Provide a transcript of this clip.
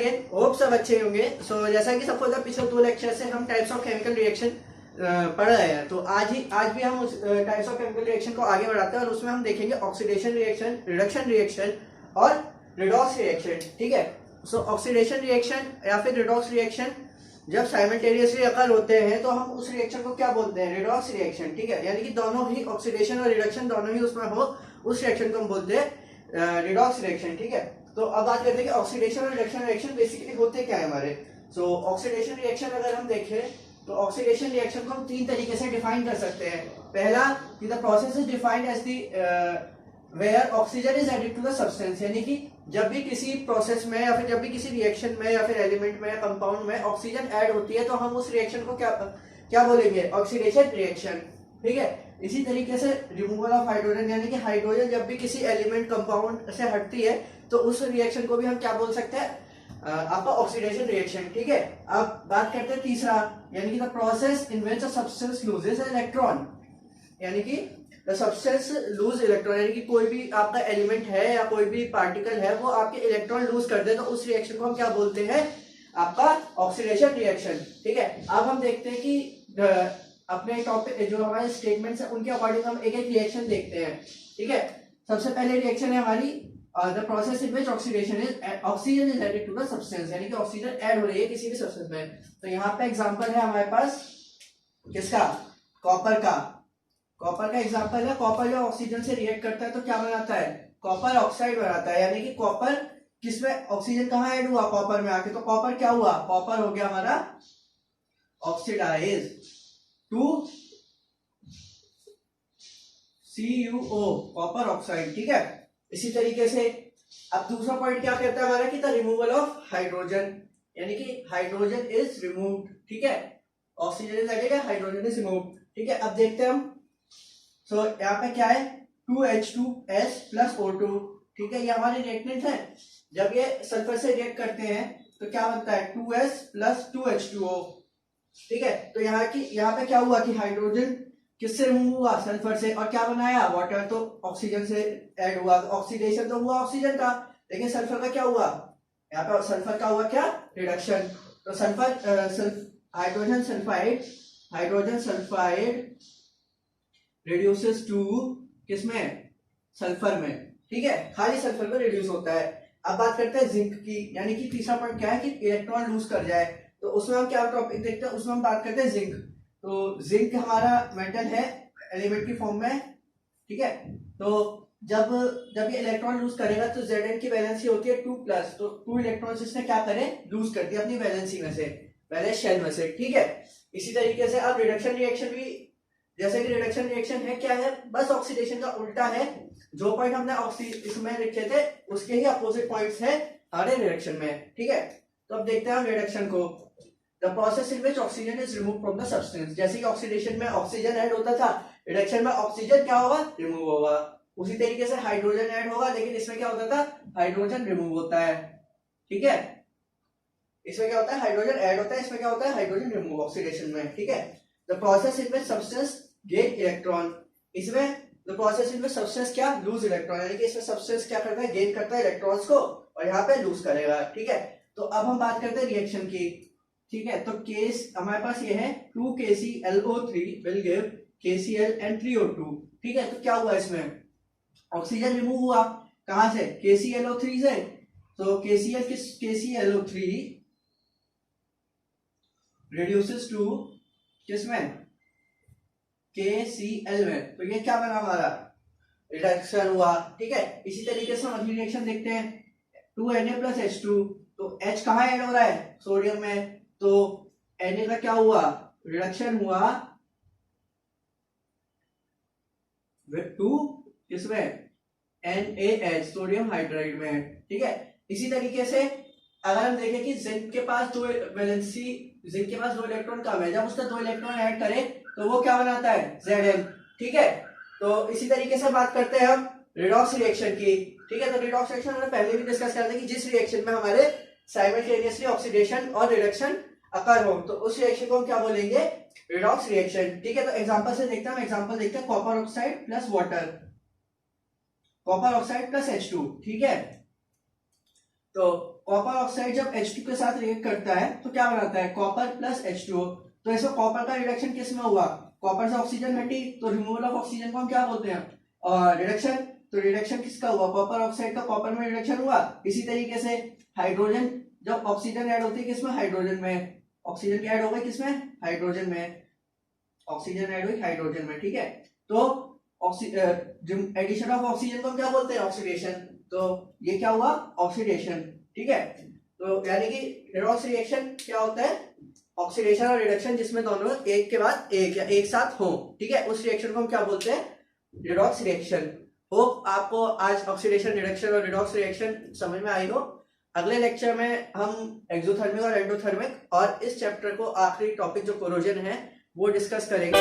Again, hope सब अच्छे होंगे। सो जैसा कि सबको पता, पिछले 2 लेक्चर से हम टाइप्स ऑफ केमिकल रिएक्शन पढ़ रहे हैं। तो आज भी हम उस टाइप्स ऑफ केमिकल रिएक्शन को आगे बढ़ाते हैं और उसमें हम देखेंगे ऑक्सीडेशन रिएक्शन, रिडक्शन रिएक्शन और रिडॉक्स रिएक्शन। ठीक है। सो ऑक्सीडेशन रिएक्शन या फिर रिडॉक्स रिएक्शन जब साइमल्टेनियसली अकर होते हैं तो हम उस रिएक्शन को क्या बोलते हैं? Redox reaction. ठीक है, यानी कि दोनों ही ऑक्सीडेशन और रिडक्शन दोनों ही उसमें हो, उस रिएक्शन को हम बोलते हैं रिडॉक्स रिएक्शन। ठीक है। तो अब बात करते हैं कि ऑक्सीडेशन और रिडक्शन रिएक्शन बेसिकली होते क्या है हमारे। सो ऑक्सीडेशन रिएक्शन अगर हम देखें तो ऑक्सीडेशन रिएक्शन को हम 3 तरीके से डिफाइन कर सकते हैं। पहला, कि the process is defined as the where oxygen is added to the substance, यानी कि जब भी किसी प्रोसेस में या फिर जब भी किसी रिएक्शन में या फिर एलिमेंट में या कंपाउंड में ऑक्सीजन ऐड होती है तो हम उस रिएक्शन को क्या बोलेंगे? Oxidation reaction. ठीक है। इसी तरीके से रिमूवल ऑफ हाइड्रोजन, यानी कि हाइड्रोजन जब भी किसी एलिमेंट कंपाउंड से हटती है तो उस रिएक्शन को भी हम क्या बोल सकते हैं? आपका ऑक्सीडेशन रिएक्शन। ठीक है। अब बात करते हैं तीसरा, यानी कि the process in which a substance loses an electron, यानी कि द सब्सटेंस लूज इलेक्ट्रॉन, यानी कि कोई भी आपका एलिमेंट है या कोई भी पार्टिकल है वो आपके इलेक्ट्रॉन लूज कर दे तो उस रिएक्शन को हम क्या बोलते हैं? आपका ऑक्सीडेशन रिएक्शन। ठीक है। अब हम देखते हैं कि अपने टॉपिक जो हमारे स्टेटमेंट्स हैं उनके अकॉर्डिंग हम एक एक रिएक्शन देखते हैं। ठीक है। सबसे पहले रिएक्शन है हमारी the process in which oxygen is added to the substance, यानी कि ऑक्सीजन ऐड हो रही है किसी भी सब्सटेंस में। तो यहाँ पे एग्जांपल है हमारे पास किसका? कॉपर का। कॉपर का एग्जांपल है, कॉपर जो ऑक्सीजन से रिएक्ट करता है तो क्या बनाता है? कॉपर ऑक्साइड बनाता है, यानी कि कॉपर किसमें? ऑक्सीजन कहाँ ऐड हुआ? कॉपर में आके। तो कॉपर क्या हुआ? कॉपर हो गया हमारा oxidize to CuO, copper oxide. ठीक है। इसी तरीके से अब दूसरा पॉइंट क्या कहता है हमारा कि द रिमूवल ऑफ हाइड्रोजन, यानी कि हाइड्रोजन इज रिमूव्ड। ठीक है। Oxygen is added, hydrogen is removed. ठीक है। अब देखते हैं हम। सो यहाँ पे क्या है? 2H2S plus O2। ठीक है, ये हमारे रिएक्टेंट है। जब ये सल्फर से रिएक्ट करते हैं तो क्या बनता है? 2S plus 2H2O। ठीक है। तो यहाँ पे क्या हुआ कि हाइड्रोजन किससे रिमूव हुआ? सल्फर से। और क्या बनाया? वाटर। तो ऑक्सीजन से ऐड हुआ, ऑक्सीडेशन तो हुआ ऑक्सीजन का, लेकिन सल्फर का क्या हुआ? यहाँ पे सल्फर का हुआ क्या? रिडक्शन। तो हाइड्रोजन सल्फाइड रिड्यूसेस टू किसमें? सल्फर में। ठीक है, खाली सल्फर में रिड्यूस होता है। अब बात करते हैं जिंक की, यानी कि तीसरा पॉइंट क्या है कि इलेक्ट्रॉन लूज कर जाए, तो उसमें हम क्या टॉपिक देखते हैं? उसमें हम बात करते हैं जिंक। तो जिंक हमारा मेटल है एलिमेंट की फॉर्म में। ठीक है। तो जब ये इलेक्ट्रॉन लूज करेगा तो Zn की वैलेंसी होती है 2+, तो 2 इलेक्ट्रॉन्स इसने क्या करे? लूज कर दिया अपनी वैलेंसी में से, वैलेंस शेल में से। ठीक है। इसी तरीके से अब रिडक्शन रिएक्शन भी, जैसे कि रिडक्शन रिएक्शन है क्या है? बस ऑक्सीडेशन का उल्टा है। जो पॉइंट हमने इसमें लिखे थे उसके ही अपोजिट पॉइंट्स है हमारे रिडक्शन में। ठीक है। तो अब देखते हैं रिडक्शन को। The process in which oxygen is remove from the substance, जैसे कि ऑक्सीडेशन में ऑक्सीजन ऐड होता था, रिडक्शन में ऑक्सीजन क्या होगा? रिमूव होगा। उसी तरीके से हाइड्रोजन ऐड होगा, लेकिन इसमें क्या होता था? हाइड्रोजन रिमूव होता है। ठीक है। इसमें क्या होता है? हाइड्रोजन ऐड होता है, इसमें क्या होता है? हाइड्रोजन रिमूव ऑक्सीडेशन में। ठीक है। The process in which substance gain electron, इसमें the process in which substance क्या? लूज इलेक्ट्रॉन, यानी कि इसमें सब्सटेंस क्या करता है? गेन करता है इलेक्ट्रॉन्स को और यहाँ पे लूज करेगा। ठीक है। तो अब हम बात करते हैं रिएक्शन की। ठीक है। तो केस हमारे पास ये है 2KClO3 will give KCl and 3O2। ठीक है। तो क्या हुआ? इसमें ऑक्सीजन रिमूव हुआ कहां से? KClO3 से। तो KClO3 रिड्यूसेस टू किसमें? KCl में। तो ये क्या बना हमारा? रिडक्शन हुआ। ठीक है। इसी तरीके से हम अगली रिएक्शन देखते हैं 2Na प्लस H2। तो H कहाँ ऐड हो रहा है? सोडियम में। तो Na का क्या हुआ? रिडक्शन हुआ विद 2 किसमें? NaH, सोडियम हाइड्राइड में। ठीक है। इसी तरीके से अगर हम देखें कि जिंक के पास 2 इलेक्ट्रॉन कम है, जब उसका 2 इलेक्ट्रॉन ऐड करे तो वो क्या बनाता है? Zn। ठीक है। तो इसी तरीके से बात करते हैं हम रिडॉक्स रिएक्शन की। ठीक है। तो रिडॉक्स रिएक्शन हमने पहले भी डिस्कस किया था कि जिस रिएक्शन में हमारे साइमल्टेनियसली ऑक्सीडेशन और रिडक्शन अकर हो तो उस रिएक्शन को हम क्या बोलेंगे? Redox reaction. ठीक है। तो एग्जांपल से देखते हैं हम। एग्जांपल देखते हैं copper oxide plus water, copper oxide plus H2। ठीक है। तो कॉपर ऑक्साइड जब H2 के साथ रिएक्ट करता है तो क्या बनाता है, कॉपर प्लस H2O। तो इसमें कॉपर का रिडक्शन किस में हुआ, कॉपर से ऑक्सीजन हटी तो रिमूवल ऑफ ऑक्सीजन को हम क्या बोलते हैं, और रिडक्शन। तो रिडक्शन किसका हुआ, कॉपर ऑक्साइड का कॉपर में रिडक्शन हुआ। इसी तरीके से हाइड्रोजन, जब ऑक्सीजन ऐड होती है किसमें, हाइड्रोजन में, ऑक्सीजन की ऐड हो गई किसमें, हाइड्रोजन में, ऑक्सीजन ऐड हुई हाइड्रोजन में, ठीक है। तो एडिशन ऑफ ऑक्सीजन को हम क्या बोलते हैं, ऑक्सीडेशन। तो ये क्या हुआ, ऑक्सीडेशन, ठीक है। तो यानी कि रेडॉक्स रिएक्शन क्या होता है, ऑक्सीडेशन और रिडक्शन जिसमें दोनों एक के बाद एक या एक साथ हो, ठीक है, उस रिएक्शन को हम क्या बोलते हैं, रेडॉक्स रिएक्शन। होप आपको आज ऑक्सीडेशन, रिडक्शन और रेडॉक्स रिएक्शन समझ में आई हो। अगले लेक्चर में हम एक्सोथर्मिक और एंडोथर्मिक और इस चैप्टर को आखिरी टॉपिक जो कोरोजन है वो डिस्कस करेंगे।